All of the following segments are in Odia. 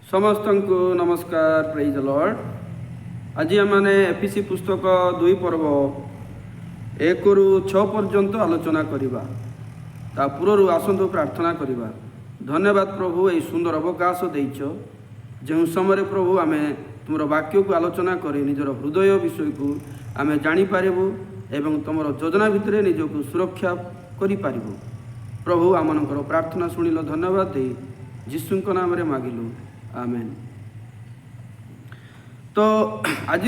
समस्त को नमस्कार, प्रेज द लॉर्ड। आज आम एफिसी पुस्तक 2 पर्व 1 ରୁ 6 पर्यंत आलोचना करवा। ता पूर्व आसतु प्रार्थना करवा। धन्यवाद प्रभु, यही सुंदर अवकाश देच जो समय प्रभु आम तुम वाक्य को आलोचना कर निजर हृदय विषय को आम जापरू एवं तुम योजना भितर निजक सुरक्षा कर प्रभु आमर प्रार्थना शुणिल। धन्यवाद दे जीशु नाम मागिलु, आमेन। तो आज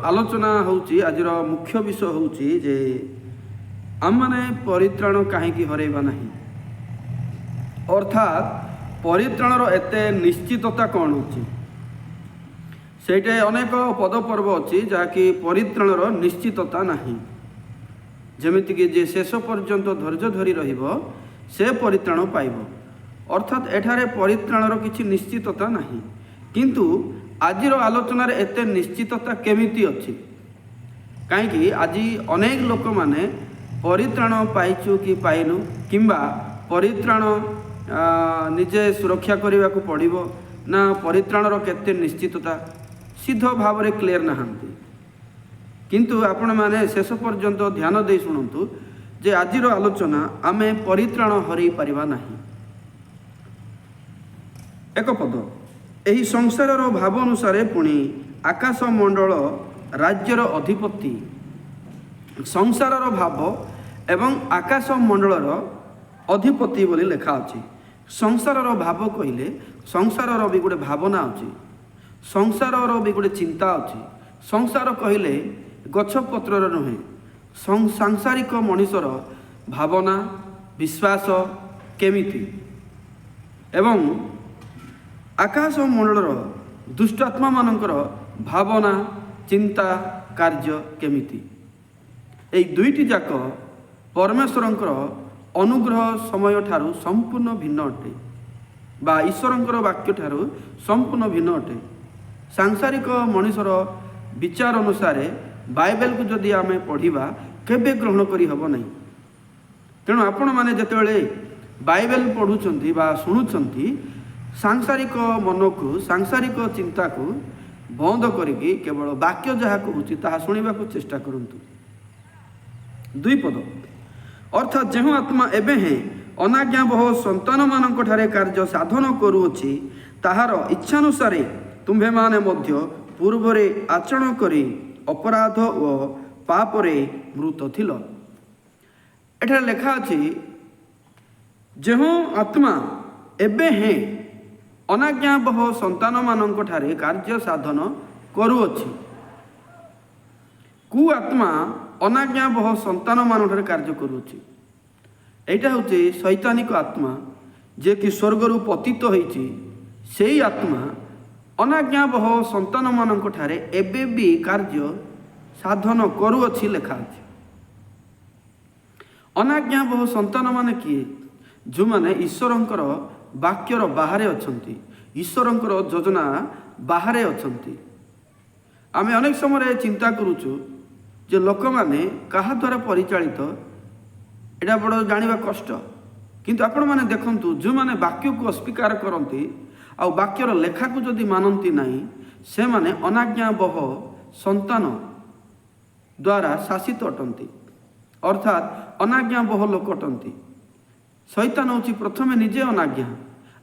आलोचना होची, आज मुख्य विषय होची जे आम मैंने परित्राण कहीं हरैबा नहीं, अर्थात परित्राणर एते निश्चितता कौन होची। सेटे अनेक पदपर्व अच्छी जहाँकि परित्राणर निश्चितता नहीं। जमीक जे शेष पर्यंत धैर्य धरी रहिबो से परित्राण पाइब, अर्थात एठारे परित्राणर किछि निश्चितता नहीं। किंतु आजिर आलोचनार एते निश्चितता केमिति अछि, कहीं आज अनेक लोक माने परित्राण पाइचु कि पाइनु किंबा परित्राण निजे सुरक्षा करने को पड़िबो ना परित्राणर केते निश्चितता सिद्ध भाव में क्लियर नहांती। किंतु आपण माने शेष पर्यंत ध्यान दे शुणु जे आजिर आलोचना आमे परित्राण हरई पारिबा नहीं। एक पद, एही संसारर भाव अनुसार पुणी आकाश मंडल राज्यर अधिपति। संसारर भाव एवं आकाश मंडलर अधिपति बोली लेखा अछि। संसारर भाव कहले संसारर भी गोटे भावना अछि, संसारर भी गोटे चिंता अछि। संसार कहले गछपत्रर नुहे, सांसारिक मनुष्यर भावना विश्वास केमिति एवं आकाश मंडलर दुष्टात्मा मानकर भावना चिंता कार्य केमिति। एई दुईटी जाक परमेश्वरंकर अनुग्रह समय ठारू संपूर्ण भिन्न अटे बा ईश्वरंकर वाक्य ठारू संपूर्ण भिन्न अटे। सांसारिक मनुष्यर विचार अनुसार बाइबल को जदि आमे पढ़िबा केबे ग्रहण करी हबो नहीं। तेणु आपण माने जतेबेले बाइबल पढ़ुचंती बा शुणुचंती सांसारिक मन को सांसारिक चिंता को बंद करके केवल वाक्य जहाँ कहूँ ताहा शुणा को चेष्टा करंतु। 2 पद, अर्थात जो आत्मा एबे हैं अनाज्ञाबह संतान मानक ठारे कार्य साधन करुअछि ताहार इच्छानुसारे तुम्भे माने मध्य पूर्वरे आचरण करी अपराध व पापरे मृत थिल। एठार लेखा अछि जो आत्मा एबे हैं अनाज्ञाबह संतान मानक ठारे कार्य साधन करुअछि। कु आत्मा अनाज्ञाबह संतान मान ठारे कार्य करुअछि। एटा होचे शैतानिक आत्मा जे कि स्वर्गरु पतित होइछि। सेही आत्मा अनाज्ञाबह संतान मानक ठारे एबे भी कार्य साधन करुअछि लेखा अछि। अनाज्ञाबह संतान माने किए? जो माने ईश्वरंकर वाक्यर बाहरे अछंती, ईश्वरंकर योजना बाहरे अछंती। आमे अनेक समय चिंता करूछु जे लोक माने कहा द्वारा परिचालित एटा बड़ जानिबा कष्ट। किंतु आपण माने देखंतु जो माने वाक्य को अस्वीकार करंती आ वाक्यर लेखा को जदि मानंती नहीं, से माने अनाज्ञाबह संतान द्वारा शासित अटंती, अर्थात अनाज्ञाबह लोक अटंती। शैतान होची प्रथमे निजे अनाज्ञा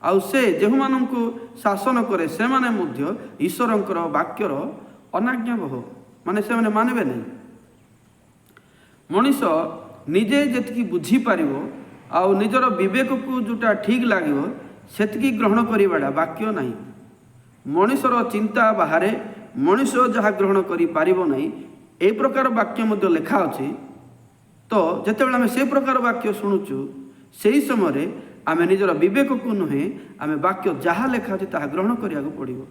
आउ से जो मान को शासन करे से माने मध्य ईश्वरंकर वाक्यर अनाज्ञाबह माने से माने मानबे नहीं। मनीष निजे जेतकी बुझी पारिबो आउ निजर विवेक को जोटा ठीक लागिबो सेतकी ग्रहण करिबाडा वाक्य नहीं। मनीषर चिंता बाहरे मनीष जहाँ ग्रहण करि पारिबो नहीं, ए प्रकार वाक्य मध्य लेखा अछि। तो जेतेबेले आमे से प्रकार वाक्य शुणुचु सेही समय आमे निजर विवेक को नुहे आमे वाक्य जहाँ लेखा अछि ताहा ग्रहण करिया को पड़िबो।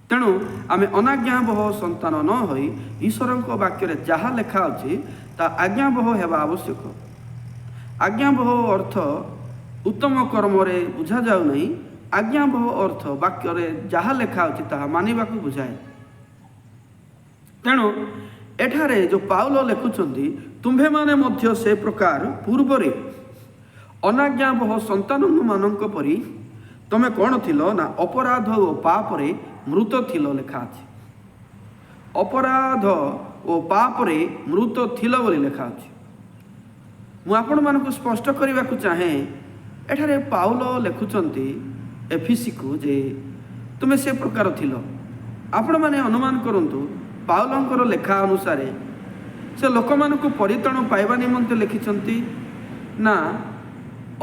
तेणु आमे अनाज्ञाबह संतान न होई ईश्वरंक वाक्य रे जहाँ लेखा अछि ता आज्ञाबह हेबा आवश्यक। आज्ञाबह अर्थ उत्तम कर्म रे बुझा जाउ नहीं। आज्ञाबह अर्थ वाक्य रे जहाँ लेखा अछि ताहा मानिबा को बुझाए। तेणु एठारे जो पाउल लेखुचंती तुम्भे माने मध्य से प्रकार पूर्वरे अनाज्ञाबह संतान मानक परी ତମେ କ'ଣ ଥିଲ ନା ଅପରାଧ ଓ ପାପରେ ମୃତ ଥିଲ ଲେଖା ଅଛି। ଅପରାଧ ଓ ପାପରେ ମୃତ ଥିଲ ବୋଲି ଲେଖା ଅଛି। ମୁଁ ଆପଣମାନଙ୍କୁ ସ୍ପଷ୍ଟ କରିବାକୁ ଚାହେଁ, ଏଠାରେ ପାଉଲ ଲେଖୁଛନ୍ତି ଏଫିସିକୁ ଯେ ତୁମେ ସେ ପ୍ରକାର ଥିଲ। ଆପଣମାନେ ଅନୁମାନ କରନ୍ତୁ, ପାଉଲଙ୍କର ଲେଖା ଅନୁସାରେ ସେ ଲୋକମାନଙ୍କୁ ପରିତ୍ରାଣ ପାଇବା ନିମନ୍ତେ ଲେଖିଛନ୍ତି ନା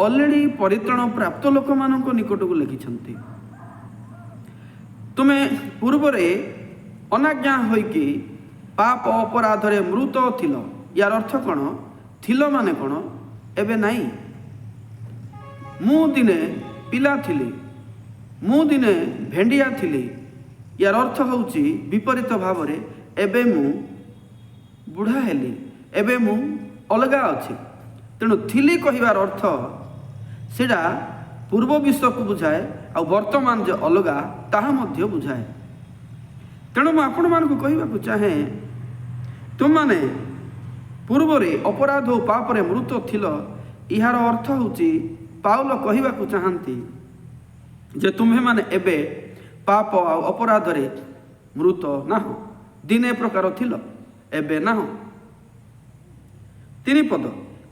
ଅଲରେଡ଼ି ପରିତ୍ରାଣ ପ୍ରାପ୍ତ ଲୋକମାନଙ୍କ ନିକଟକୁ ଲେଖିଛନ୍ତି। ତୁମେ ପୂର୍ବରେ ଅନାଜ୍ଞା ହୋଇକି ପାପ ଅପରାଧରେ ମୃତ ଥିଲ। ୟାର ଅର୍ଥ କ'ଣ? ଥିଲ ମାନେ କ'ଣ? ଏବେ ନାହିଁ। ମୁଁ ଦିନେ ପିଲା ଥିଲି, ମୁଁ ଦିନେ ଭେଣ୍ଡିଆ ଥିଲି। ୟାର ଅର୍ଥ ହେଉଛି ବିପରୀତ ଭାବରେ ଏବେ ମୁଁ ବୁଢ଼ା ହେଲି, ଏବେ ମୁଁ ଅଲଗା ଅଛି। ତେଣୁ ଥିଲି କହିବାର ଅର୍ଥ ସେଇଟା ପୂର୍ବ ବିଷୟକୁ ବୁଝାଏ, ଆଉ ବର୍ତ୍ତମାନ ଯେ ଅଲଗା ତାହା ମଧ୍ୟ ବୁଝାଏ। ତେଣୁ ମୁଁ ଆପଣମାନଙ୍କୁ କହିବାକୁ ଚାହେଁ, ତୁମମାନେ ପୂର୍ବରେ ଅପରାଧ ଓ ପାପରେ ମୃତ ଥିଲ। ଏହାର ଅର୍ଥ ହେଉଛି ପାଉଲ କହିବାକୁ ଚାହାନ୍ତି ଯେ ତୁମ୍ଭେମାନେ ଏବେ ପାପ ଆଉ ଅପରାଧରେ ମୃତ ନାହଁ। ଦିନେ ପ୍ରକାର ଥିଲ, ଏବେ ନାହଁ। 3 ପଦ,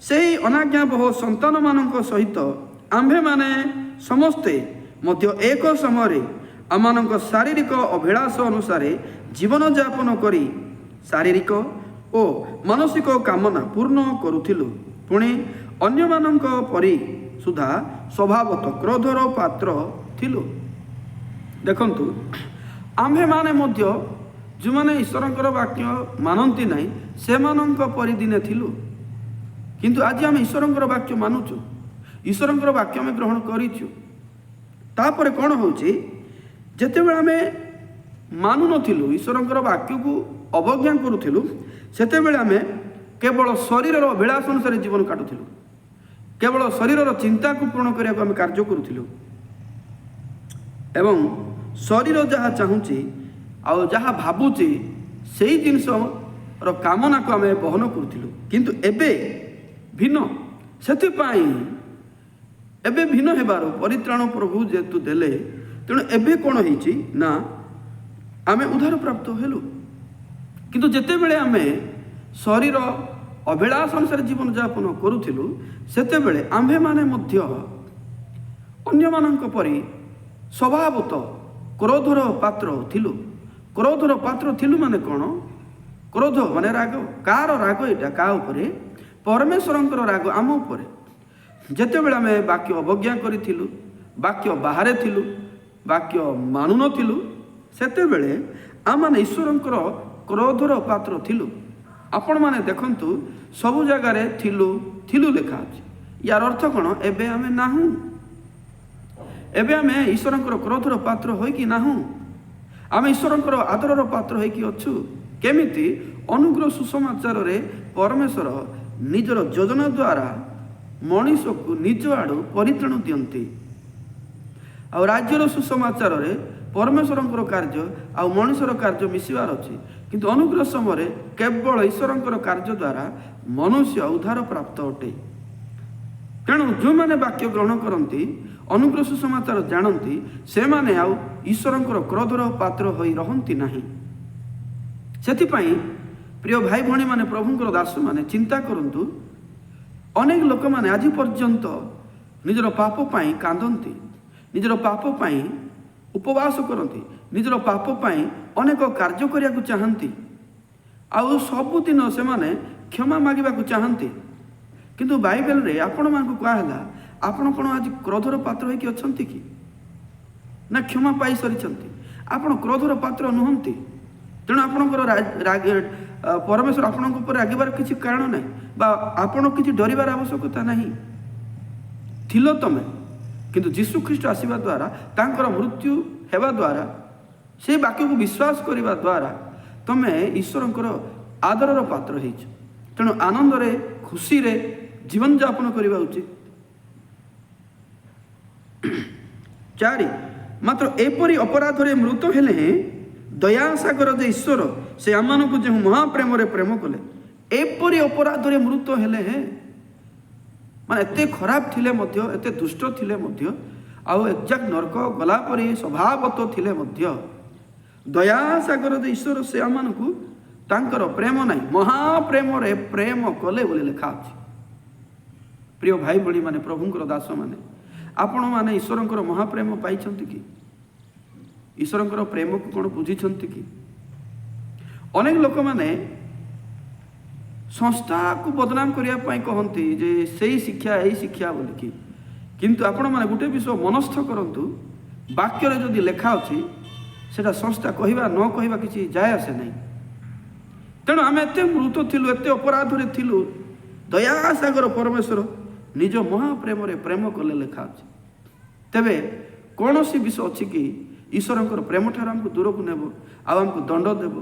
ସେହି ଅନାଜ୍ଞାବହ ସନ୍ତାନମାନଙ୍କ ସହିତ ଆମ୍ଭେମାନେ ସମସ୍ତେ ମଧ୍ୟ ଏକ ସମୟରେ ଆମମାନଙ୍କ ଶାରୀରିକ ଅଭିଳାଷ ଅନୁସାରେ ଜୀବନଯାପନ କରି ଶାରୀରିକ ଓ ମାନସିକ କାମନା ପୂର୍ଣ୍ଣ କରୁଥିଲୁ। ପୁଣି ଅନ୍ୟମାନଙ୍କ ପରି ସୁଦ୍ଧା ସ୍ୱଭାବତଃ କ୍ରୋଧର ପାତ୍ର ଥିଲୁ। ଦେଖନ୍ତୁ, ଆମ୍ଭେମାନେ ମଧ୍ୟ ଯେଉଁମାନେ ଈଶ୍ୱରଙ୍କର ବାକ୍ୟ ମାନନ୍ତି ନାହିଁ ସେମାନଙ୍କ ପରି ଦିନେ ଥିଲୁ। କିନ୍ତୁ ଆଜି ଆମେ ଈଶ୍ୱରଙ୍କର ବାକ୍ୟ ମାନୁଛୁ, ଈଶ୍ୱରଙ୍କର ବାକ୍ୟ ଆମେ ଗ୍ରହଣ କରିଛୁ। ତାପରେ କ'ଣ ହେଉଛି, ଯେତେବେଳେ ଆମେ ମାନୁନଥିଲୁ, ଈଶ୍ୱରଙ୍କର ବାକ୍ୟକୁ ଅବଜ୍ଞା କରୁଥିଲୁ, ସେତେବେଳେ ଆମେ କେବଳ ଶରୀରର ଅଭିଳାଷ ଅନୁସାରେ ଜୀବନ କାଟୁଥିଲୁ। କେବଳ ଶରୀରର ଚିନ୍ତାକୁ ପୂରଣ କରିବାକୁ ଆମେ କାର୍ଯ୍ୟ କରୁଥିଲୁ ଏବଂ ଶରୀର ଯାହା ଚାହୁଁଛି ଆଉ ଯାହା ଭାବୁଛି ସେଇ ଜିନିଷର କାମନାକୁ ଆମେ ବହନ କରୁଥିଲୁ। କିନ୍ତୁ ଏବେ ଭିନ୍ନ। ସେଥିପାଇଁ ଏବେ ଭିନ୍ନ ହେବାରୁ ପରିତ୍ରାଣ ପ୍ରଭୁ ଯେହେତୁ ଦେଲେ, ତେଣୁ ଏବେ କ'ଣ ହେଇଛି ନା ଆମେ ଉଦ୍ଧାର ପ୍ରାପ୍ତ ହେଲୁ। କିନ୍ତୁ ଯେତେବେଳେ ଆମେ ଶରୀର ଅଭିଳାଷ ଅନୁସାରେ ଜୀବନଯାପନ କରୁଥିଲୁ, ସେତେବେଳେ ଆମ୍ଭେମାନେ ମଧ୍ୟ ଅନ୍ୟମାନଙ୍କ ପରି ସ୍ୱଭାବତଃ କ୍ରୋଧର ପାତ୍ର ଥିଲୁ। କ୍ରୋଧର ପାତ୍ର ଥିଲୁ ମାନେ କ'ଣ? କ୍ରୋଧ ମାନେ ରାଗ। କାହାର ରାଗ ଏଇଟା? କାହା ଉପରେ? ପରମେଶ୍ୱରଙ୍କର ରାଗ ଆମ ଉପରେ। ଯେତେବେଳେ ଆମେ ବାକ୍ୟ ଅବଜ୍ଞା କରିଥିଲୁ, ବାକ୍ୟ ବାହାରେ ଥିଲୁ, ବାକ୍ୟ ମାନୁନଥିଲୁ, ସେତେବେଳେ ଆମମାନେ ଈଶ୍ୱରଙ୍କର କ୍ରୋଧର ପାତ୍ର ଥିଲୁ। ଆପଣମାନେ ଦେଖନ୍ତୁ, ସବୁ ଜାଗାରେ ଥିଲୁ ଲେଖା ଅଛି। ୟାର ଅର୍ଥ କ'ଣ? ଏବେ ଆମେ ନାହୁଁ। ଏବେ ଆମେ ଈଶ୍ୱରଙ୍କର କ୍ରୋଧର ପାତ୍ର ହୋଇକି ନାହୁଁ। ଆମେ ଈଶ୍ୱରଙ୍କର ଆଦରର ପାତ୍ର ହୋଇକି ଅଛୁ। କେମିତି? ଅନୁଗ୍ରହ ସୁସମାଚାରରେ ପରମେଶ୍ୱର ନିଜର ଯୋଜନା ଦ୍ୱାରା ମଣିଷକୁ ନିଜ ଆଡ଼ୁ ପରିତ୍ରାଣ ଦିଅନ୍ତି। ଆଉ ରାଜ୍ୟର ସୁସମାଚାରରେ ପରମେଶ୍ୱରଙ୍କର କାର୍ଯ୍ୟ ଆଉ ମଣିଷର କାର୍ଯ୍ୟ ମିଶିବାର ଅଛି। କିନ୍ତୁ ଅନୁଗ୍ରହ ସମୟରେ କେବଳ ଈଶ୍ୱରଙ୍କର କାର୍ଯ୍ୟ ଦ୍ୱାରା ମନୁଷ୍ୟ ଉଦ୍ଧାର ପ୍ରାପ୍ତ ଅଟେ। ତେଣୁ ଯେଉଁମାନେ ବାକ୍ୟ ଗ୍ରହଣ କରନ୍ତି, ଅନୁଗ୍ରହ ସୁସମାଚାର ଜାଣନ୍ତି, ସେମାନେ ଆଉ ଈଶ୍ୱରଙ୍କର କ୍ରୋଧର ପାତ୍ର ହୋଇ ରହନ୍ତି ନାହିଁ। ସେଥିପାଇଁ ପ୍ରିୟ ଭାଇ ଭଉଣୀମାନେ, ପ୍ରଭୁଙ୍କର ଦାସମାନେ ଚିନ୍ତା କରନ୍ତୁ। ଅନେକ ଲୋକମାନେ ଆଜି ପର୍ଯ୍ୟନ୍ତ ନିଜର ପାପ ପାଇଁ କାନ୍ଦନ୍ତି, ନିଜର ପାପ ପାଇଁ ଉପବାସ କରନ୍ତି, ନିଜର ପାପ ପାଇଁ ଅନେକ କାର୍ଯ୍ୟ କରିବାକୁ ଚାହାନ୍ତି, ଆଉ ସବୁଦିନ ସେମାନେ କ୍ଷମା ମାଗିବାକୁ ଚାହାନ୍ତି। କିନ୍ତୁ ବାଇବେଲରେ ଆପଣମାନଙ୍କୁ କୁହାହେଲା, ଆପଣ କ'ଣ ଆଜି କ୍ରୋଧର ପାତ୍ର ହୋଇକି ଅଛନ୍ତି କି? ନା କ୍ଷମା ପାଇସାରିଛନ୍ତି? ଆପଣ କ୍ରୋଧର ପାତ୍ର ନୁହନ୍ତି। ତେଣୁ ଆପଣଙ୍କର ପରମେଶ୍ୱର ଆପଣଙ୍କ ଉପରେ ରାଗିବାର କିଛି କାରଣ ନାହିଁ, ବା ଆପଣ କିଛି ଡରିବାର ଆବଶ୍ୟକତା ନାହିଁ। ଥିଲ ତମେ, କିନ୍ତୁ ଯୀଶୁଖ୍ରୀଷ୍ଟ ଆସିବା ଦ୍ୱାରା, ତାଙ୍କର ମୃତ୍ୟୁ ହେବା ଦ୍ୱାରା, ସେ ବାକ୍ୟକୁ ବିଶ୍ୱାସ କରିବା ଦ୍ୱାରା ତମେ ଈଶ୍ୱରଙ୍କର ଆଦରର ପାତ୍ର ହେଇଛ। ତେଣୁ ଆନନ୍ଦରେ ଖୁସିରେ ଜୀବନଯାପନ କରିବା ଉଚିତ। 4 ମାତ୍ର ଏପରି ଅପରାଧରେ ମୃତ ହେଲେ ଦୟାସାଗର ଯେ ଈଶ୍ୱର, ସେ ଆମମାନଙ୍କୁ ଯେଉଁ ମହାପ୍ରେମରେ ପ୍ରେମ କଲେ। ଏପରି ଅପରାଧରେ ମୃତ ହେଲେ, ମାନେ ଏତେ ଖରାପ ଥିଲେ ମଧ୍ୟ, ଏତେ ଦୁଷ୍ଟ ଥିଲେ ମଧ୍ୟ, ଆଉ ଏକ୍ଜାକ୍ଟ ନରକ ଗଲା ପରେ ସ୍ୱଭାବତଃ ଥିଲେ ମଧ୍ୟ ଦୟାସାଗର ଯେ ଈଶ୍ୱର ସେ ଆମମାନଙ୍କୁ ତାଙ୍କର ପ୍ରେମ ନାହିଁ ମହାପ୍ରେମରେ ପ୍ରେମ କଲେ ବୋଲି ଲେଖା ଅଛି। ପ୍ରିୟ ଭାଇ ଭଉଣୀମାନେ, ପ୍ରଭୁଙ୍କର ଦାସମାନେ, ଆପଣମାନେ ଈଶ୍ୱରଙ୍କର ମହାପ୍ରେମ ପାଇଛନ୍ତି କି? ଈଶ୍ୱରଙ୍କର ପ୍ରେମକୁ କ'ଣ ବୁଝିଛନ୍ତି କି? ଅନେକ ଲୋକମାନେ ସଂସ୍ଥାକୁ ବଦନାମ କରିବା ପାଇଁ କହନ୍ତି ଯେ ସେଇ ଶିକ୍ଷା ଏଇ ଶିକ୍ଷା ବୋଲିକି, କିନ୍ତୁ ଆପଣମାନେ ଗୋଟେ ବିଷୟ ମନସ୍ଥ କରନ୍ତୁ, ବାକ୍ୟରେ ଯଦି ଲେଖା ଅଛି ସେଟା ସଂସ୍ଥା କହିବା ନ କହିବା କିଛି ଯାଏ ଆସେ ନାହିଁ। ତେଣୁ ଆମେ ଏତେ ମୃତ ଥିଲୁ, ଏତେ ଅପରାଧରେ ଥିଲୁ, ଦୟାସାଗର ପରମେଶ୍ୱର ନିଜ ମହାପ୍ରେମରେ ପ୍ରେମ କଲେ ଲେଖା ଅଛି। ତେବେ କୌଣସି ବିଷୟ ଅଛି କି ଈଶ୍ୱରଙ୍କର ପ୍ରେମଠାରୁ ଆମକୁ ଦୂରକୁ ନେବ ଆଉ ଆମକୁ ଦଣ୍ଡ ଦେବ,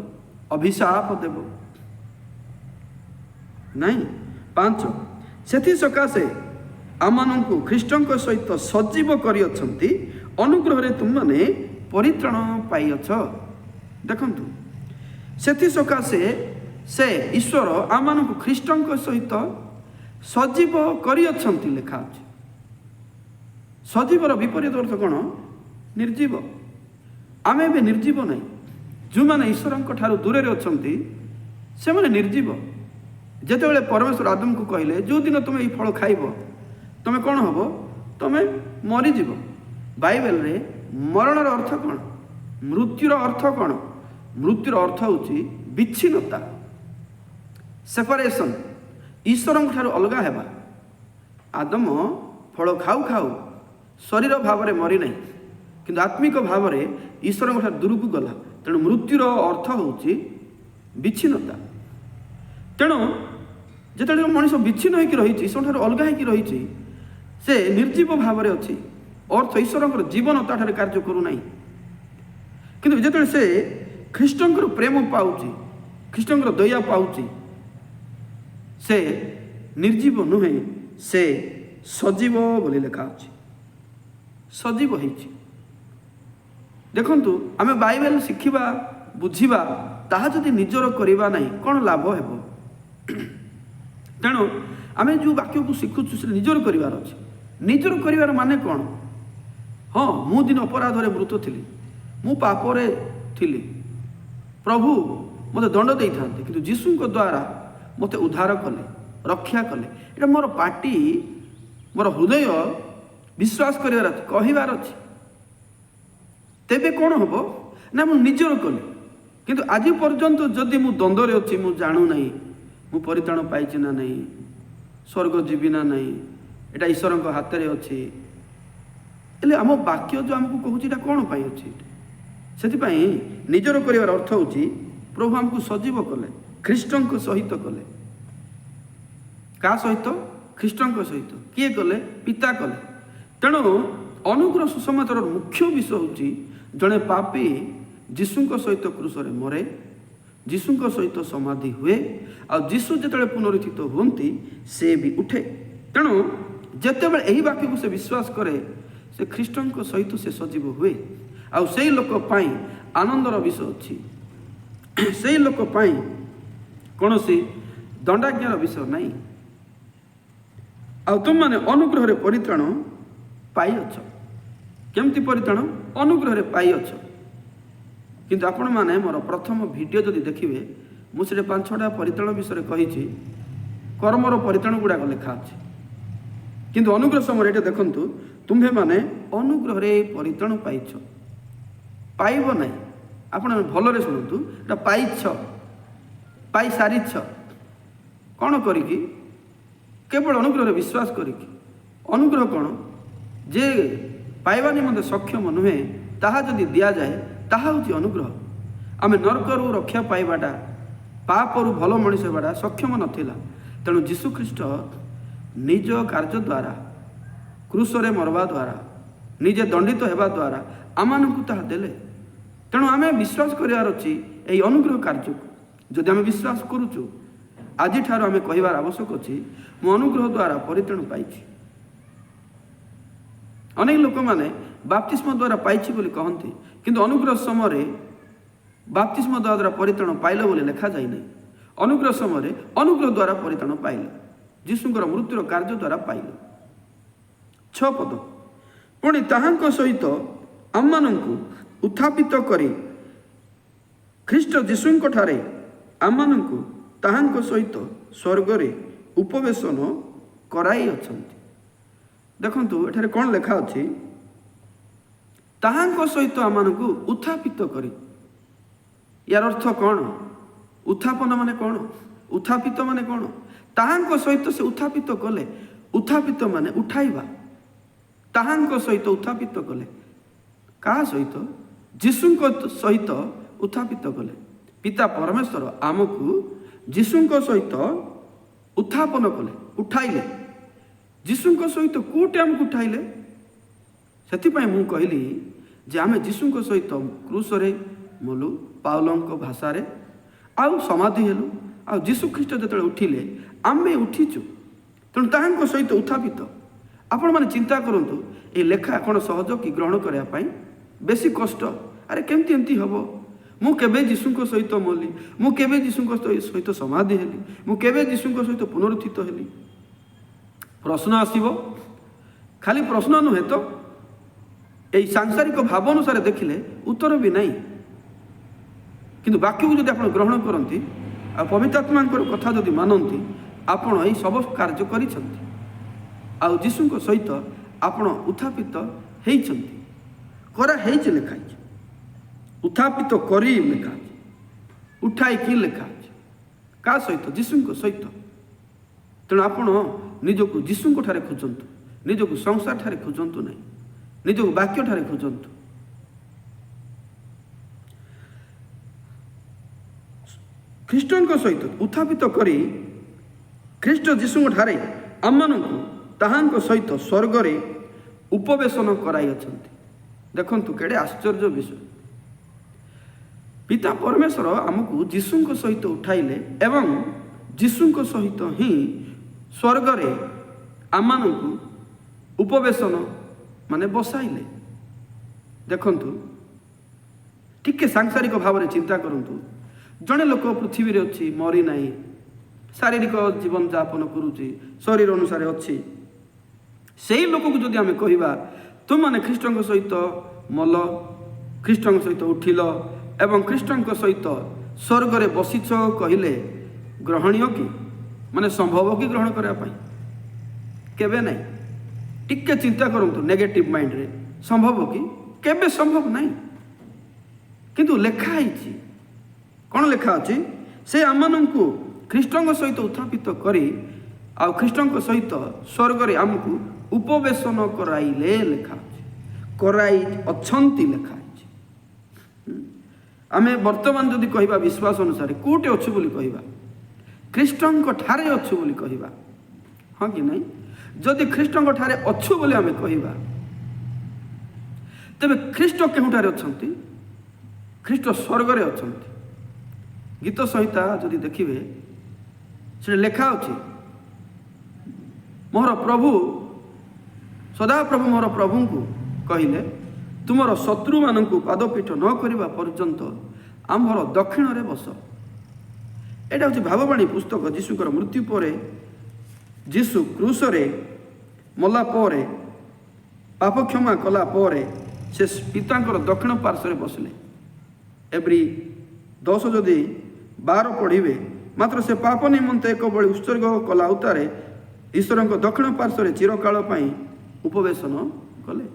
ଅଭିଶାପ ଦେବ? ନାଇଁ। 5, ସେଥିସକାଶେ ଆମମାନଙ୍କୁ ଖ୍ରୀଷ୍ଟଙ୍କ ସହିତ ସଜୀବ କରିଅଛନ୍ତି, ଅନୁଗ୍ରହରେ ତୁମମାନେ ପରିତ୍ରାଣ ପାଇଅଛ। ଦେଖନ୍ତୁ, ସେଥିସକାଶେ ସେ ଈଶ୍ୱର ଆମମାନଙ୍କୁ ଖ୍ରୀଷ୍ଟଙ୍କ ସହିତ ସଜୀବ କରିଅଛନ୍ତି ଲେଖା ଅଛି। ସଜୀବର ବିପରୀତ ଅର୍ଥ କ'ଣ? ନିର୍ଜୀବ। ଆମେ ଏବେ ନିର୍ଜୀବ ନାହିଁ। ଯେଉଁମାନେ ଈଶ୍ୱରଙ୍କ ଠାରୁ ଦୂରରେ ଅଛନ୍ତି ସେମାନେ ନିର୍ଜୀବ। ଯେତେବେଳେ ପରମେଶ୍ୱର ଆଦମକୁ କହିଲେ ଯେଉଁଦିନ ତୁମେ ଏଇ ଫଳ ଖାଇବ ତୁମେ କ'ଣ ହେବ? ତୁମେ ମରିଯିବ। ବାଇବେଲରେ ମରଣର ଅର୍ଥ କ'ଣ? ମୃତ୍ୟୁର ଅର୍ଥ କ'ଣ? ମୃତ୍ୟୁର ଅର୍ଥ ହେଉଛି ବିଚ୍ଛିନ୍ନତା, ସେପାରେସନ୍, ଈଶ୍ୱରଙ୍କ ଠାରୁ ଅଲଗା ହେବା। ଆଦମ ଫଳ ଖାଉ ଖାଉ ଶରୀର ଭାବରେ ମରିନାହିଁ, କିନ୍ତୁ ଆତ୍ମିକ ଭାବରେ ଈଶ୍ୱରଙ୍କ ଠାରୁ ଦୂରକୁ ଗଲା। ତେଣୁ ମୃତ୍ୟୁର ଅର୍ଥ ହେଉଛି ବିଚ୍ଛିନ୍ନତା। ତେଣୁ ଯେତେବେଳେ ମଣିଷ ବିଚ୍ଛିନ୍ନ ହୋଇକି ରହିଛି, ଈଶ୍ୱରଠାରୁ ଅଲଗା ହୋଇକି ରହିଛି, ସେ ନିର୍ଜୀବ ଭାବରେ ଅଛି। ଅର୍ଥ ଈଶ୍ୱରଙ୍କର ଜୀବନ ତାଠାରେ କାର୍ଯ୍ୟ କରୁନାହିଁ। କିନ୍ତୁ ଯେତେବେଳେ ସେ ଖ୍ରୀଷ୍ଟଙ୍କର ପ୍ରେମ ପାଉଛି, ଖ୍ରୀଷ୍ଟଙ୍କର ଦୟା ପାଉଛି, ସେ ନିର୍ଜୀବ ନୁହେଁ, ସେ ସଜୀବ ବୋଲି ଲେଖା ଅଛି। ସଜୀବ ହେଇଛି। ଦେଖନ୍ତୁ, ଆମେ ବାଇବେଲ ଶିଖିବା, ବୁଝିବା, ତାହା ଯଦି ନିଜର କରିବା ନାହିଁ କ'ଣ ଲାଭ ହେବ? ତେଣୁ ଆମେ ଯେଉଁ ବାକ୍ୟକୁ ଶିଖୁଛୁ ସେ ନିଜର କରିବାର ଅଛି। ନିଜର କରିବାର ମାନେ କ'ଣ? ହଁ, ମୁଁ ଦିନ ଅପରାଧରେ ମୃତ ଥିଲି, ମୁଁ ପାପରେ ଥିଲି, ପ୍ରଭୁ ମୋତେ ଦଣ୍ଡ ଦେଇଥାନ୍ତି, କିନ୍ତୁ ଯୀଶୁଙ୍କ ଦ୍ୱାରା ମୋତେ ଉଦ୍ଧାର କଲେ, ରକ୍ଷା କଲେ। ଏଇଟା ମୋର ପାଟି, ମୋର ହୃଦୟ ବିଶ୍ୱାସ କରିବାର ଅଛି, କହିବାର ଅଛି। ତେବେ କ'ଣ ହେବ ନା ମୁଁ ନିଜର କଲି। କିନ୍ତୁ ଆଜି ପର୍ଯ୍ୟନ୍ତ ଯଦି ମୁଁ ଦ୍ୱନ୍ଦ୍ୱରେ ଅଛି, ମୁଁ ଜାଣୁନାହିଁ ମୁଁ ପରିତ୍ରାଣ ପାଇଛି ନା ନାହିଁ, ସ୍ୱର୍ଗ ଯିବି ନା ନାହିଁ, ଏଇଟା ଈଶ୍ୱରଙ୍କ ହାତରେ ଅଛି। ହେଲେ ଆମ ବାକ୍ୟ ଯେଉଁ ଆମକୁ କହୁଛି ଏଇଟା କ'ଣ ପାଇଁ ଅଛି? ସେଥିପାଇଁ ନିଜର କରିବାର ଅର୍ଥ ହେଉଛି ପ୍ରଭୁ ଆମକୁ ସଜୀବ କଲେ, ଖ୍ରୀଷ୍ଟଙ୍କ ସହିତ କଲେ। କାହା ସହିତ? ଖ୍ରୀଷ୍ଟଙ୍କ ସହିତ। କିଏ କଲେ? ପିତା କଲେ। ତେଣୁ ଅନୁଗ୍ରହ ସୁସମାଚାରର ମୁଖ୍ୟ ବିଷୟ ହେଉଛି ଜଣେ ପାପୀ ଯୀଶୁଙ୍କ ସହିତ କ୍ରୁଶରେ ମରେ, ଯୀଶୁଙ୍କ ସହିତ ସମାଧି ହୁଏ, ଆଉ ଯୀଶୁ ଯେତେବେଳେ ପୁନରୁତ୍ଥିତ ହୁଅନ୍ତି ସେ ବି ଉଠେ। ତେଣୁ ଯେତେବେଳେ ଏହି ବାକ୍ୟକୁ ସେ ବିଶ୍ୱାସ କରେ, ସେ ଖ୍ରୀଷ୍ଟଙ୍କ ସହିତ ସେ ସଜୀବ ହୁଏ। ଆଉ ସେଇ ଲୋକ ପାଇଁ ଆନନ୍ଦର ବିଷୟ ଅଛି। ସେଇ ଲୋକ ପାଇଁ କୌଣସି ଦଣ୍ଡାଜ୍ଞାର ବିଷୟ ନାହିଁ। ଆଉ ତୁମମାନେ ଅନୁଗ୍ରହରେ ପରିତ୍ରାଣ ପାଇଅଛ। କେମିତି ପରିତ୍ରାଣ? ଅନୁଗ୍ରହରେ ପାଇଅଛ। କିନ୍ତୁ ଆପଣମାନେ ମୋର ପ୍ରଥମ ଭିଡ଼ିଓ ଯଦି ଦେଖିବେ, ମୁଁ ସେଠି 5-6ଟା ପରିତ୍ରାଣ ବିଷୟରେ କହିଛି। କର୍ମର ପରିତ୍ରାଣ ଗୁଡ଼ାକ ଲେଖା ଅଛି, କିନ୍ତୁ ଅନୁଗ୍ରହ ସମୟରେ ଏଇଟା ଦେଖନ୍ତୁ, ତୁମ୍ଭେମାନେ ଅନୁଗ୍ରହରେ ପରିତ୍ରାଣ ପାଇଛ। ପାଇବ ନାହିଁ। ଆପଣ ଭଲରେ ଶୁଣନ୍ତୁ, ଏଇଟା ପାଇଛ, ପାଇସାରିଛ। କ'ଣ କରିକି? କେବଳ ଅନୁଗ୍ରହରେ ବିଶ୍ୱାସ କରିକି। ଅନୁଗ୍ରହ କ'ଣ? ଯେ ପାଇବା ନିମନ୍ତେ ସକ୍ଷମ ନୁହେଁ, ତାହା ଯଦି ଦିଆଯାଏ ତାହା ହେଉଛି ଅନୁଗ୍ରହ। ଆମେ ନରକରୁ ରକ୍ଷା ପାଇବାଟା, ପାପରୁ ଭଲ ମଣିଷ ହେବାଟା ସକ୍ଷମ ନଥିଲା। ତେଣୁ ଯୀଶୁଖ୍ରୀଷ୍ଟ ନିଜ କାର୍ଯ୍ୟ ଦ୍ୱାରା, କ୍ରୁଶରେ ମରବା ଦ୍ୱାରା, ନିଜେ ଦଣ୍ଡିତ ହେବା ଦ୍ୱାରା ଆମମାନଙ୍କୁ ତାହା ଦେଲେ। ତେଣୁ ଆମେ ବିଶ୍ୱାସ କରିବାର ଅଛି ଏହି ଅନୁଗ୍ରହ କାର୍ଯ୍ୟକୁ। ଯଦି ଆମେ ବିଶ୍ୱାସ କରୁଛୁ, ଆଜିଠାରୁ ଆମେ କହିବାର ଆବଶ୍ୟକ ଅଛି, ମୁଁ ଅନୁଗ୍ରହ ଦ୍ୱାରା ପରିତ୍ରାଣ ପାଇଛି। ଅନେକ ଲୋକମାନେ ବାପ୍ତିସ୍ମ ଦ୍ୱାରା ପାଇଛି ବୋଲି କହନ୍ତି, କିନ୍ତୁ ଅନୁଗ୍ରହ ସମୟରେ ବାପ୍ତିସ୍ମ ଦ୍ୱାରା ପରିତ୍ରାଣ ପାଇଲ ବୋଲି ଲେଖାଯାଇନାହିଁ। ଅନୁଗ୍ରହ ସମୟରେ ଅନୁଗ୍ରହ ଦ୍ୱାରା ପରିତ୍ରାଣ ପାଇଲେ, ଯୀଶୁଙ୍କର ମୃତ୍ୟୁର କାର୍ଯ୍ୟ ଦ୍ୱାରା ପାଇଲେ। 6 ପଦ। ପୁଣି ତାହାଙ୍କ ସହିତ ଆମମାନଙ୍କୁ ଉତ୍ଥାପିତ କରି ଖ୍ରୀଷ୍ଟ ଯୀଶୁଙ୍କଠାରେ ଆମମାନଙ୍କୁ ତାହାଙ୍କ ସହିତ ସ୍ୱର୍ଗରେ ଉପବେଶନ କରାଇଅଛନ୍ତି। ଦେଖନ୍ତୁ ଏଠାରେ କ'ଣ ଲେଖା ଅଛି? ତାହାଙ୍କ ସହିତ ଆମମାନଙ୍କୁ ଉତ୍ଥାପିତ କରି। ୟାର ଅର୍ଥ କ'ଣ? ଉତ୍ଥାପନ ମାନେ କ'ଣ? ଉତ୍ଥାପିତ ମାନେ କ'ଣ? ତାହାଙ୍କ ସହିତ ସେ ଉତ୍ଥାପିତ କଲେ। ଉତ୍ଥାପିତ ମାନେ ଉଠାଇବା। ତାହାଙ୍କ ସହିତ ଉତ୍ଥାପିତ କଲେ। କାହା ସହିତ? ଯୀଶୁଙ୍କ ସହିତ ଉତ୍ଥାପିତ କଲେ। ପିତା ପରମେଶ୍ୱର ଆମକୁ ଯୀଶୁଙ୍କ ସହିତ ଉତ୍ଥାପନ କଲେ, ଉଠାଇଲେ। ଯୀଶୁଙ୍କ ସହିତ କେଉଁଠି ଆମକୁ ଉଠାଇଲେ? ସେଥିପାଇଁ ମୁଁ କହିଲି ଯେ ଆମେ ଯୀଶୁଙ୍କ ସହିତ କ୍ରୁଶରେ ମଲୁ, ପାଉଲଙ୍କ ଭାଷାରେ, ଆଉ ସମାଧି ହେଲୁ। ଆଉ ଯୀଶୁ ଖ୍ରୀଷ୍ଟ ଯେତେବେଳେ ଉଠିଲେ ଆମେ ଉଠିଛୁ। ତେଣୁ ତାହାଙ୍କ ସହିତ ଉତ୍ଥାପିତ। ଆପଣମାନେ ଚିନ୍ତା କରନ୍ତୁ, ଏ ଲେଖା କ'ଣ ସହଜ କି ଗ୍ରହଣ କରିବା ପାଇଁ? ବେଶୀ କଷ୍ଟ। ଆରେ କେମିତି ଏମିତି ହେବ? ମୁଁ କେବେ ଯୀଶୁଙ୍କ ସହିତ ମଲି? ମୁଁ କେବେ ଯୀଶୁଙ୍କ ସହିତ ସମାଧି ହେଲି? ମୁଁ କେବେ ଯୀଶୁଙ୍କ ସହିତ ପୁନରୁତ୍ଥିତ ହେଲି? ପ୍ରଶ୍ନ ଆସିବ। ଖାଲି ପ୍ରଶ୍ନ ନୁହେଁ ତ, ଏହି ସାଂସାରିକ ଭାବ ଅନୁସାରେ ଦେଖିଲେ ଉତ୍ତର ବି ନାହିଁ। କିନ୍ତୁ ବାକ୍ୟକୁ ଯଦି ଆପଣ ଗ୍ରହଣ କରନ୍ତି ଆଉ ପବିତ୍ରାତ୍ମାଙ୍କର କଥା ଯଦି ମାନନ୍ତି, ଆପଣ ଏହି ସବୁ କାର୍ଯ୍ୟ କରିଛନ୍ତି। ଆଉ ଯୀଶୁଙ୍କ ସହିତ ଆପଣ ଉତ୍ଥାପିତ ହେଇଛନ୍ତି। କରାହେଇଛି ଲେଖା ହେଇଛି। ଉତ୍ଥାପିତ କରି ଲେଖା ଅଛି। ଉଠାଇକି ଲେଖା ଅଛି। କାହା ସହିତ? ଯୀଶୁଙ୍କ ସହିତ। ତେଣୁ ଆପଣ ନିଜକୁ ଯୀଶୁଙ୍କ ଠାରେ ଖୋଜନ୍ତୁ, ନିଜକୁ ସଂସାର ଠାରେ ଖୋଜନ୍ତୁ ନାହିଁ, ନିଜକୁ ବାକ୍ୟ ଠାରେ ଖୋଜନ୍ତୁ। ଖ୍ରୀଷ୍ଟଙ୍କ ସହିତ ଉତ୍ଥାପିତ କରି ଖ୍ରୀଷ୍ଟ ଯୀଶୁଙ୍କ ଠାରେ ଆମମାନଙ୍କୁ ତାହାଙ୍କ ସହିତ ସ୍ୱର୍ଗରେ ଉପବେଶନ କରାଇଅଛନ୍ତି। ଦେଖନ୍ତୁ କେଡ଼େ ଆଶ୍ଚର୍ଯ୍ୟ ବିଷୟ। ପିତା ପରମେଶ୍ୱର ଆମକୁ ଯୀଶୁଙ୍କ ସହିତ ଉଠାଇଲେ ଏବଂ ଯୀଶୁଙ୍କ ସହିତ ହିଁ ସ୍ୱର୍ଗରେ ଆମମାନଙ୍କୁ ଉପବେଶନ ମାନେ ବସାଇଲେ। ଦେଖନ୍ତୁ ଟିକେ ସାଂସାରିକ ଭାବରେ ଚିନ୍ତା କରନ୍ତୁ। ଜଣେ ଲୋକ ପୃଥିବୀରେ ଅଛି, ମରି ନାହିଁ, ଶାରୀରିକ ଜୀବନଯାପନ କରୁଛି, ଶରୀର ଅନୁସାରେ ଅଛି। ସେହି ଲୋକକୁ ଯଦି ଆମେ କହିବା ତୁମମାନେ ଖ୍ରୀଷ୍ଟଙ୍କ ସହିତ ମଲ, ଖ୍ରୀଷ୍ଟଙ୍କ ସହିତ ଉଠିଲ ଏବଂ ଖ୍ରୀଷ୍ଟଙ୍କ ସହିତ ସ୍ୱର୍ଗରେ ବସିଛ କହିଲେ ଗ୍ରହଣୀୟ କି? ମାନେ ସମ୍ଭବ କି ଗ୍ରହଣ କରିବା ପାଇଁ? କେବେ ନାହିଁ। ଟିକେ ଚିନ୍ତା କରନ୍ତୁ ନେଗେଟିଭ୍ ମାଇଣ୍ଡରେ। ସମ୍ଭବ କି? କେବେ ସମ୍ଭବ ନାହିଁ। କିନ୍ତୁ ଲେଖା ହେଇଛି। କ'ଣ ଲେଖା ଅଛି? ସେ ଆମମାନଙ୍କୁ ଖ୍ରୀଷ୍ଟଙ୍କ ସହିତ ଉତ୍ଥାପିତ କରି ଆଉ ଖ୍ରୀଷ୍ଟଙ୍କ ସହିତ ସ୍ୱର୍ଗରେ ଆମକୁ ଉପବେଶନ କରାଇଲେ ଲେଖା ଅଛି। କରାଇ ଅଛନ୍ତି ଲେଖା ହେଇଛି। ଆମେ ବର୍ତ୍ତମାନ ଯଦି କହିବା ବିଶ୍ୱାସ ଅନୁସାରେ କେଉଁଠି ଅଛୁ ବୋଲି କହିବା? ଖ୍ରୀଷ୍ଟଙ୍କ ଠାରେ ଅଛୁ ବୋଲି କହିବା, ହଁ କି ନାହିଁ? ଯଦି ଖ୍ରୀଷ୍ଟଙ୍କ ଠାରେ ଅଛୁ ବୋଲି ଆମେ କହିବା, ତେବେ ଖ୍ରୀଷ୍ଟ କେଉଁଠାରେ ଅଛନ୍ତି? ଖ୍ରୀଷ୍ଟ ସ୍ୱର୍ଗରେ ଅଛନ୍ତି। ଗୀତ ସଂହିତା ଯଦି ଦେଖିବେ ସେଠି ଲେଖା ଅଛି, ମୋର ପ୍ରଭୁ ସଦାପ୍ରଭୁ ମୋର ପ୍ରଭୁଙ୍କୁ କହିଲେ ତୁମର ଶତ୍ରୁମାନଙ୍କୁ ପାଦପୀଠ ନ କରିବା ପର୍ଯ୍ୟନ୍ତ ଆମ୍ଭର ଦକ୍ଷିଣରେ ବସ। ଏଇଟା ହେଉଛି ଭାବବାଣୀ ପୁସ୍ତକ। ଯୀଶୁଙ୍କର ମୃତ୍ୟୁ ପରେ, ଯୀଶୁ କ୍ରୁଶରେ ମଲା ପରେ, ପାପ କ୍ଷମା କଲା ପରେ ସେ ପିତାଙ୍କର ଦକ୍ଷିଣ ପାର୍ଶ୍ୱରେ ବସିଲେ। ଏଭ୍ରି 10 ଯଦି 12 ପଢ଼ିବେ, ମାତ୍ର ସେ ପାପ ନିମନ୍ତେ ଏକ ଭଳି ଉତ୍ସର୍ଗ କଲା ଉତ୍ତାରେ ଈଶ୍ୱରଙ୍କ ଦକ୍ଷିଣ ପାର୍ଶ୍ୱରେ ଚିରକାଳ ପାଇଁ ଉପବେଶନ କଲେ।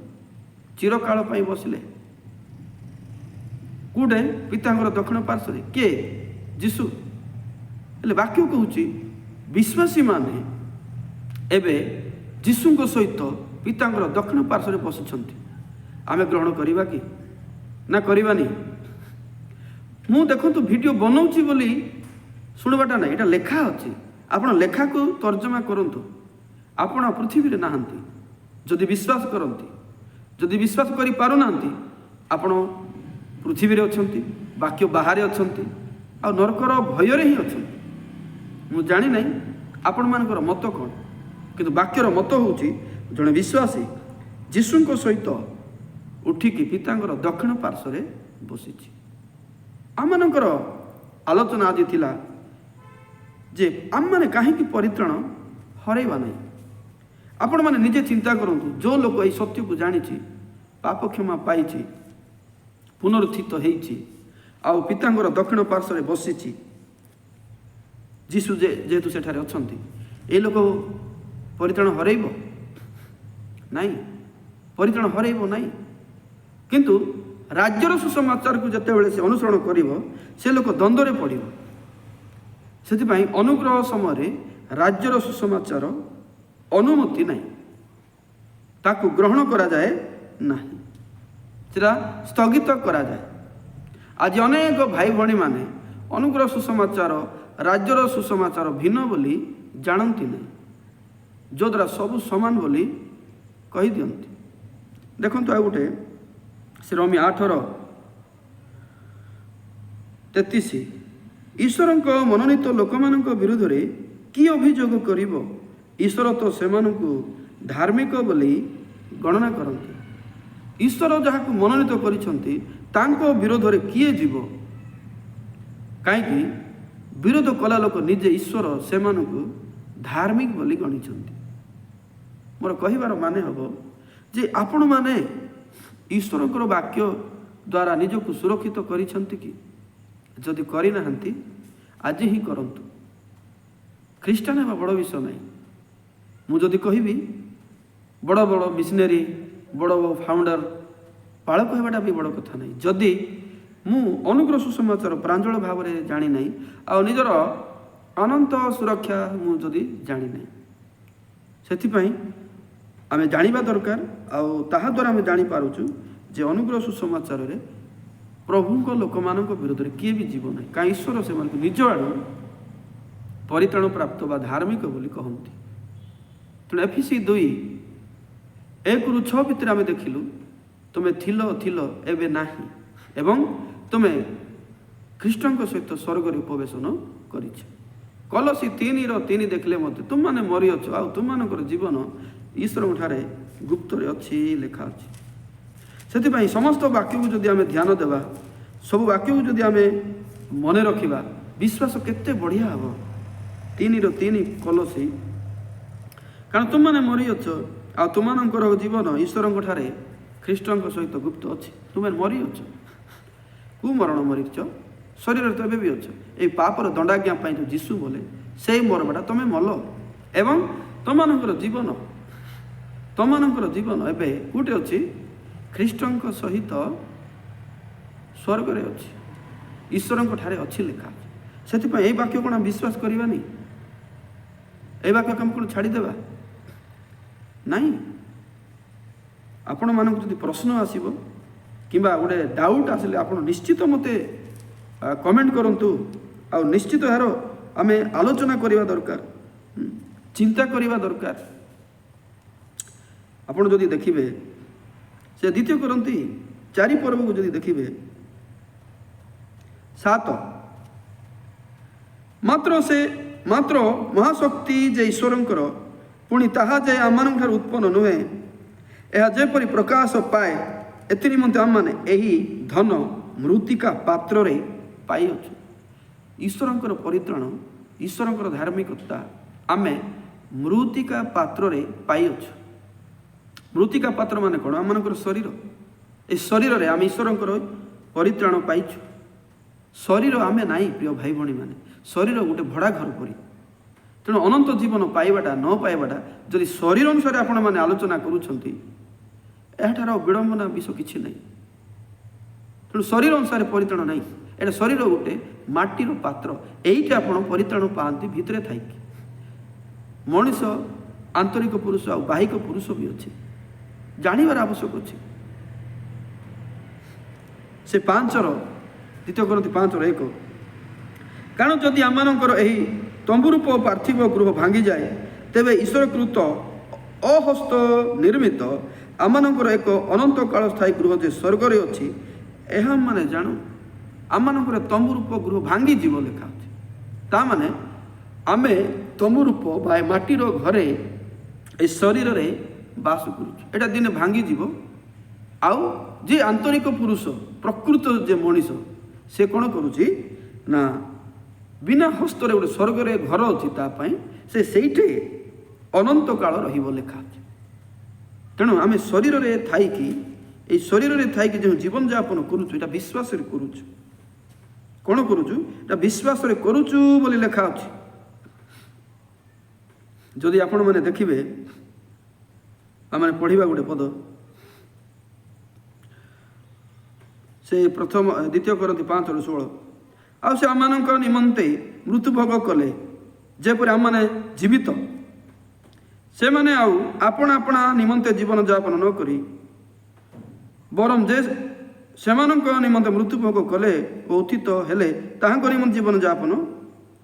ଚିରକାଳ ପାଇଁ ବସିଲେ। କେଉଁଠି? ପିତାଙ୍କର ଦକ୍ଷିଣ ପାର୍ଶ୍ୱରେ। କିଏ? ଯୀଶୁ। ହେଲେ ବାକ୍ୟ କହୁଛି ବିଶ୍ୱାସୀମାନେ ଏବେ ଯୀଶୁଙ୍କ ସହିତ ପିତାଙ୍କର ଦକ୍ଷିଣ ପାର୍ଶ୍ୱରେ ବସିଛନ୍ତି। ଆମେ ଗ୍ରହଣ କରିବା କି? ନା କରିବାନି? ମୁଁ ଦେଖନ୍ତୁ ଭିଡ଼ିଓ ବନାଉଛି ବୋଲି ଶୁଣିବାଟା ନାହିଁ, ଏଇଟା ଲେଖା ଅଛି। ଆପଣ ଲେଖାକୁ ତର୍ଜମା କରନ୍ତୁ। ଆପଣ ପୃଥିବୀରେ ନାହାନ୍ତି ଯଦି ବିଶ୍ୱାସ କରନ୍ତି। ଯଦି ବିଶ୍ୱାସ କରିପାରୁନାହାନ୍ତି, ଆପଣ ପୃଥିବୀରେ ଅଛନ୍ତି, ବାକ୍ୟ ବାହାରେ ଅଛନ୍ତି, ଆଉ ନରକର ଭୟରେ ହିଁ ଅଛନ୍ତି। ମୁଁ ଜାଣିନାହିଁ ଆପଣମାନଙ୍କର ମତ କ'ଣ, କିନ୍ତୁ ବାକ୍ୟର ମତ ହେଉଛି ଜଣେ ବିଶ୍ୱାସୀ ଯୀଶୁଙ୍କ ସହିତ ଉଠିକି ପିତାଙ୍କର ଦକ୍ଷିଣ ପାର୍ଶ୍ୱରେ ବସିଛି। ଆମମାନଙ୍କର ଆଲୋଚନା ଆଜି ଥିଲା ଯେ ଆମମାନେ କାହିଁକି ପରିତ୍ରାଣ ହରାଇବା ନାହିଁ। ଆପଣମାନେ ନିଜେ ଚିନ୍ତା କରନ୍ତୁ, ଯେଉଁ ଲୋକ ଏହି ସତ୍ୟକୁ ଜାଣିଛି, ପାପ କ୍ଷମା ପାଇଛି, ପୁନରୁତ୍ଥିତ ହେଇଛି, ଆଉ ପିତାଙ୍କର ଦକ୍ଷିଣ ପାର୍ଶ୍ୱରେ ବସିଛି, ଯୀଶୁ ଯେହେତୁ ସେଠାରେ ଅଛନ୍ତି, ଏ ଲୋକ ପରିତ୍ରାଣ ହରେଇବ ନାହିଁ, ପରିତ୍ରାଣ ହରେଇବ ନାହିଁ। କିନ୍ତୁ ରାଜ୍ୟର ସୁସମାଚାରକୁ ଯେତେବେଳେ ସେ ଅନୁସରଣ କରିବ, ସେ ଲୋକ ଦ୍ୱନ୍ଦ୍ୱରେ ପଡ଼ିବ। ସେଥିପାଇଁ ଅନୁଗ୍ରହ ସମୟରେ ରାଜ୍ୟର ସୁସମାଚାର ଅନୁମତି ନାହିଁ, ତାକୁ ଗ୍ରହଣ କରାଯାଏ ନାହିଁ, ସେଟା ସ୍ଥଗିତ କରାଯାଏ। ଆଜି ଅନେକ ଭାଇ ଭଉଣୀମାନେ ଅନୁଗ୍ରହ ସୁସମାଚାର ରାଜ୍ୟର ସୁସମାଚାର ଭିନ୍ନ ବୋଲି ଜାଣନ୍ତି ନାହିଁ, ଯଦ୍ୱାରା ସବୁ ସମାନ ବୋଲି କହିଦିଅନ୍ତି। ଦେଖନ୍ତୁ ଆଉ ଗୋଟେ, ସେ ରୋମୀ 8:33, ଈଶ୍ୱରଙ୍କ ମନୋନୀତ ଲୋକମାନଙ୍କ ବିରୁଦ୍ଧରେ କି ଅଭିଯୋଗ କରିବ? ଈଶ୍ୱର ତ ସେମାନଙ୍କୁ ଧାର୍ମିକ ବୋଲି ଗଣନା କରନ୍ତି। ଈଶ୍ୱର ଯାହାକୁ ମନୋନୀତ କରିଛନ୍ତି ତାଙ୍କ ବିରୋଧରେ କିଏ ଯିବ? କାହିଁକି ବିରୋଧ କଲା ଲୋକ ନିଜେ ଈଶ୍ୱର ସେମାନଙ୍କୁ ଧାର୍ମିକ ବୋଲି ଗଣିଛନ୍ତି। ମୋର କହିବାର ମାନେ ହେବ ଯେ ଆପଣମାନେ ଈଶ୍ୱରଙ୍କର ବାକ୍ୟ ଦ୍ୱାରା ନିଜକୁ ସୁରକ୍ଷିତ କରିଛନ୍ତି କି? ଯଦି କରିନାହାନ୍ତି, ଆଜି ହିଁ କରନ୍ତୁ। ଖ୍ରୀଷ୍ଟିଆନ ହେବା ବଡ଼ ବିଷୟ ନାହିଁ। ମୁଁ ଯଦି କହିବି ବଡ଼ ବଡ଼ ମିଶନାରୀ, ବଡ଼ ବଡ଼ ଫାଉଣ୍ଡର, ପାଳକ ହେବାଟା ବି ବଡ଼ କଥା ନାହିଁ। ଯଦି ମୁଁ ଅନୁଗ୍ରହ ସୁସମାଚାର ପ୍ରାଞ୍ଜଳ ଭାବରେ ଜାଣିନାହିଁ, ଆଉ ନିଜର ଅନନ୍ତ ସୁରକ୍ଷା ମୁଁ ଯଦି ଜାଣିନାହିଁ, ସେଥିପାଇଁ ଆମେ ଜାଣିବା ଦରକାର। ଆଉ ତାହା ଦ୍ୱାରା ଆମେ ଜାଣିପାରୁଛୁ ଯେ ଅନୁଗ୍ରହ ସୁସମାଚାରରେ ପ୍ରଭୁଙ୍କ ଲୋକମାନଙ୍କ ବିରୋଧରେ କିଏ ବି ଯିବ ନାହିଁ, କାହିଁ ଈଶ୍ୱର ସେମାନଙ୍କୁ ନିଜ ଆଡ଼ୁ ପରିତ୍ରାଣ ପ୍ରାପ୍ତ ବା ଧାର୍ମିକ ବୋଲି କହନ୍ତି। ତେଣୁ ଏଫେସୀ 2:1-6 ଭିତରେ ଆମେ ଦେଖିଲୁ, ତୁମେ ଥିଲ ଏବେ ନାହିଁ, ଏବଂ ତୁମେ ଖ୍ରୀଷ୍ଟଙ୍କ ସହିତ ସ୍ୱର୍ଗରେ ଉପବେଶନ କରିଛ। କଲୋସୀ 3:3 ଦେଖିଲେ ମଧ୍ୟ ତୁମମାନେ ମରିଅଛ, ଆଉ ତୁମମାନଙ୍କର ଜୀବନ ଈଶ୍ୱରଙ୍କ ଠାରେ ଗୁପ୍ତରେ ଅଛି, ଲେଖା ଅଛି। ସେଥିପାଇଁ ସମସ୍ତ ବାକ୍ୟକୁ ଯଦି ଆମେ ଧ୍ୟାନ ଦେବା, ସବୁ ବାକ୍ୟକୁ ଯଦି ଆମେ ମନେ ରଖିବା, ବିଶ୍ୱାସ କେତେ ବଢ଼ିଆ ହେବ। 3:3 କଲୋସୀ, କାରଣ ତୁମମାନେ ମରିଅଛ, ଆଉ ତୁମମାନଙ୍କର ଜୀବନ ଈଶ୍ୱରଙ୍କ ଠାରେ ଖ୍ରୀଷ୍ଟଙ୍କ ସହିତ ଗୁପ୍ତ ଅଛି। ତୁମେ ମରିଅଛ। କେଉଁ ମରଣ ମରିଛ? ଶରୀରରେ ତ ଏବେ ବି ଅଛ। ଏଇ ପାପର ଦଣ୍ଡାଜ୍ଞା ପାଇଁ ଯେଉଁ ଯୀଶୁ ବୋଲେ, ସେଇ ମରବାଟା ତୁମେ ମଲ, ଏବଂ ତୁମମାନଙ୍କର ଜୀବନ ଏବେ କେଉଁଠି ଅଛି? ଖ୍ରୀଷ୍ଟଙ୍କ ସହିତ ସ୍ୱର୍ଗରେ ଅଛି, ଈଶ୍ୱରଙ୍କ ଠାରେ ଅଛି, ଲେଖା ଅଛି। ସେଥିପାଇଁ ଏଇ ବାକ୍ୟ କ'ଣ ଆମେ ବିଶ୍ୱାସ କରିବାନି? ଏଇ ବାକ୍ୟକୁ ଆମେ କ'ଣ ଛାଡ଼ିଦେବା? ନାହିଁ। ଆପଣମାନଙ୍କୁ ଯଦି ପ୍ରଶ୍ନ ଆସିବ କିମ୍ବା ଗୋଟେ ଡାଉଟ୍ ଆସିଲେ, ଆପଣ ନିଶ୍ଚିତ ମୋତେ କମେଣ୍ଟ କରନ୍ତୁ। ଆଉ ନିଶ୍ଚିତ ଏହାର ଆମେ ଆଲୋଚନା କରିବା ଦରକାର, ଚିନ୍ତା କରିବା ଦରକାର। ଆପଣ ଯଦି ଦେଖିବେ, ସେ 2 Corinthy 4 ପର୍ବକୁ ଯଦି ଦେଖିବେ, 7, ମାତ୍ର ମହାଶକ୍ତି ଯେ ଈଶ୍ୱରଙ୍କର, ପୁଣି ତାହା ଯେ ଆମମାନଙ୍କଠାରୁ ଉତ୍ପନ୍ନ ନୁହେଁ, ଏହା ଯେପରି ପ୍ରକାଶ ପାଏ, ଏଥି ନିମନ୍ତେ ଆମମାନେ ଏହି ଧନ ମୃତ୍ତିକା ପାତ୍ରରେ ପାଇଅଛୁ। ଈଶ୍ୱରଙ୍କର ପରିତ୍ରାଣ, ଈଶ୍ୱରଙ୍କର ଧାର୍ମିକତା ଆମେ ମୃତ୍ତିକା ପାତ୍ରରେ ପାଇଅଛୁ। ମୃତ୍ତିକା ପାତ୍ର ମାନେ କ'ଣ? ଆମମାନଙ୍କର ଶରୀର। ଏ ଶରୀରରେ ଆମେ ଈଶ୍ୱରଙ୍କର ପରିତ୍ରାଣ ପାଇଛୁ। ଶରୀର ଆମେ ନାହିଁ ପ୍ରିୟ ଭାଇ ଭଉଣୀମାନେ, ଶରୀର ଗୋଟେ ଭଡ଼ା ଘର ପରି। ତେଣୁ ଅନନ୍ତ ଜୀବନ ପାଇବାଟା ନ ପାଇବାଟା ଯଦି ଶରୀର ଅନୁସାରେ ଆପଣମାନେ ଆଲୋଚନା କରୁଛନ୍ତି, ଏହାଠାରୁ ଆଉ ବିଡ଼ମ୍ବନା ବିଷୟ କିଛି ନାହିଁ। ତେଣୁ ଶରୀର ଅନୁସାରେ ପରିତ୍ରାଣ ନାହିଁ। ଏଇଟା ଶରୀର ଗୋଟେ ମାଟିର ପାତ୍ର, ଏଇଠି ଆପଣ ପରିତ୍ରାଣ ପାଆନ୍ତି ଭିତରେ ଥାଇକି। ମଣିଷ ଆନ୍ତରିକ ପୁରୁଷ ଆଉ ବାହିକ ପୁରୁଷ ବି ଅଛି, ଜାଣିବାର ଆବଶ୍ୟକ ଅଛି। ସେ 2 Corinthy 5:1, କାରଣ ଯଦି ଆମମାନଙ୍କର ଏହି ତମ୍ବୁରୂପ ପାର୍ଥିବ ଗୃହ ଭାଙ୍ଗିଯାଏ, ତେବେ ଈଶ୍ୱରକୃତ ଅହସ୍ତ ନିର୍ମିତ ଆମମାନଙ୍କର ଏକ ଅନନ୍ତ କାଳ ସ୍ଥାୟୀ ଗୃହ ଯେ ସ୍ୱର୍ଗରେ ଅଛି, ଏହା ମାନେ ଜାଣୁ। ଆମମାନଙ୍କର ତମ୍ବୁରୂପ ଗୃହ ଭାଙ୍ଗିଯିବ, ଲେଖା ଅଛି। ତାମାନେ ଆମେ ତମ୍ବୁରୂପ ବା ମାଟିର ଘରେ ଏ ଶରୀରରେ ବାସ କରୁଛୁ। ଏଇଟା ଦିନେ ଭାଙ୍ଗିଯିବ। ଆଉ ଯେ ଆନ୍ତରିକ ପୁରୁଷ, ପ୍ରକୃତ ଯେ ମଣିଷ, ସେ କ'ଣ କରୁଛି ନା, ବିନା ହସ୍ତରେ ଗୋଟେ ସ୍ୱର୍ଗରେ ଘର ଅଛି ତା ପାଇଁ, ସେ ସେଇଠି ଅନନ୍ତ କାଳ ରହିବ ଲେଖା ଅଛି। ତେଣୁ ଆମେ ଶରୀରରେ ଥାଇକି এই শরীরে থাইকি যে জীবনযাপন করুଛୁ এটা বিশ্বাসরে করুଛୁ। কোণ করুଛୁ? এটা বিশ্বাসরে করুଛୁ বলে লেখা ଅଛି। যদি ଆପଣ ମାନେ ଦେଖିବେ ଆମେ ପଢ଼ିବା ଗୋଟେ ପଦ, ସେ ପ୍ରଥମ ଦ୍ୱିତୀୟ କରନ୍ତି 5:16 ଆଉ ସେ ଆମମାନଙ୍କ ନିମନ୍ତେ ମୃତ୍ୟୁଭୋଗ କଲେ ଯେପରି ଆମମାନେ ଜୀବିତ, ସେମାନେ ଆଉ ଆପଣା ଆପଣା ନିମନ୍ତେ ଜୀବନଯାପନ ନ କରି ବରଂ ଯେ ସେମାନଙ୍କ ନିମନ୍ତେ ମୃତ୍ୟୁଭୋଗ କଲେ ଓ ଉତ୍ଥିତ ହେଲେ ତାହାଙ୍କ ନିମନ୍ତେ ଜୀବନଯାପନ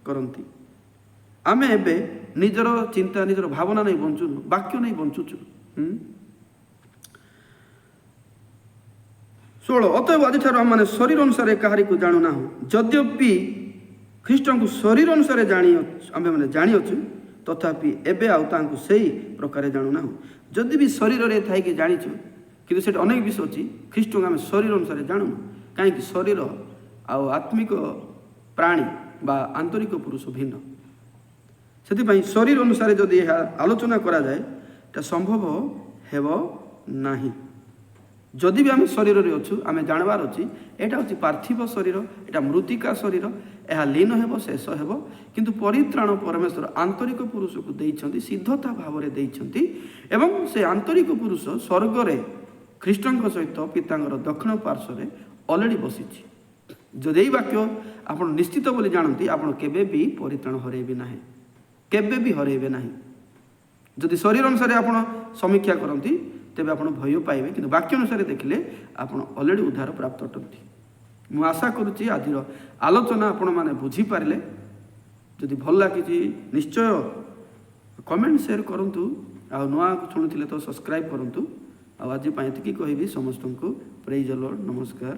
କରନ୍ତି। ଆମେ ଏବେ ନିଜର ଚିନ୍ତା ନିଜର ଭାବନା ନେଇ ବଞ୍ଚୁନୁ, ବାକ୍ୟ ନେଇ ବଞ୍ଚୁଛୁ। 16 ଅତଏବ ଆଜିଠାରୁ ଆମମାନେ ଶରୀର ଅନୁସାରେ କାହାରିକୁ ଜାଣୁନାହୁଁ, ଯଦ୍ୟପି ଖ୍ରୀଷ୍ଟଙ୍କୁ ଶରୀର ଅନୁସାରେ ଆମେମାନେ ଜାଣିଅଛୁ, ତଥାପି ଏବେ ଆଉ ତାଙ୍କୁ ସେଇ ପ୍ରକାରେ ଜାଣୁନାହୁଁ। ଯଦି ବି ଶରୀରରେ ଥାଇକି ଜାଣିଛୁ, କିନ୍ତୁ ସେଠି ଅନେକ ବିଷୟ ଅଛି ଖ୍ରୀଷ୍ଟଙ୍କୁ ଆମେ ଶରୀର ଅନୁସାରେ ଜାଣୁନୁ। କାହିଁକି? ଶରୀର ଆଉ ଆତ୍ମିକ ପ୍ରାଣୀ ବା ଆନ୍ତରିକ ପୁରୁଷ ଭିନ୍ନ। ସେଥିପାଇଁ ଶରୀର ଅନୁସାରେ ଯଦି ଏହା ଆଲୋଚନା କରାଯାଏ এটা ସମ୍ଭବ ହେବ ନାହିଁ। ଯଦି ବି ଆମେ ଶରୀରରେ ଅଛୁ, ଆମେ ଜାଣିବାର ଅଛି ଏଇଟା ହେଉଛି ପାର୍ଥିବ ଶରୀର, ଏଇଟା ମୃତ୍ତିକା ଶରୀର, ଏହା ଲୀନ ହେବ, ଶେଷ ହେବ। କିନ୍ତୁ ପରିତ୍ରାଣ ପରମେଶ୍ୱର ଆନ୍ତରିକ ପୁରୁଷକୁ ଦେଇଛନ୍ତି, ସିଦ୍ଧତା ଭାବରେ ଦେଇଛନ୍ତି ଏବଂ ସେ ଆନ୍ତରିକ ପୁରୁଷ ସ୍ୱର୍ଗରେ ଖ୍ରୀଷ୍ଟଙ୍କ ସହିତ ପିତାଙ୍କର ଦକ୍ଷିଣ ପାର୍ଶ୍ୱରେ ଅଲରେଡ଼ି ବସିଛି। ଯଦି ଏଇ ବାକ୍ୟ ଆପଣ ନିଶ୍ଚିତ ବୋଲି ଜାଣନ୍ତି, ଆପଣ କେବେ ବି ପରିତ୍ରାଣ ହରାଇବେ ନାହିଁ, କେବେ ବି ହରାଇବେ ନାହିଁ। ଯଦି ଶରୀର ଅନୁସାରେ ଆପଣ ସମୀକ୍ଷା କରନ୍ତି ତେବେ ଆପଣ ଭୟ ପାଇବେ, କିନ୍ତୁ ବାକ୍ୟ ଅନୁସାରେ ଦେଖିଲେ ଆପଣ ଅଲରେଡ଼ି ଉଦ୍ଧାର ପ୍ରାପ୍ତ ଅଟନ୍ତି। ମୁଁ ଆଶା କରୁଛି ଆଜିର ଆଲୋଚନା ଆପଣମାନେ ବୁଝିପାରିଲେ। ଯଦି ଭଲ ଲାଗିଛି ନିଶ୍ଚୟ କମେଣ୍ଟ ସେୟାର କରନ୍ତୁ, ଆଉ ନୂଆ ଶୁଣୁଥିଲେ ତ ସବସ୍କ୍ରାଇବ୍ କରନ୍ତୁ। ଆଉ ଆଜି ପାଇଁ ଏତିକି କହିବି। ସମସ୍ତଙ୍କୁ ପ୍ରେଜ୍ ଦ ଲର୍ଡ, ନମସ୍କାର।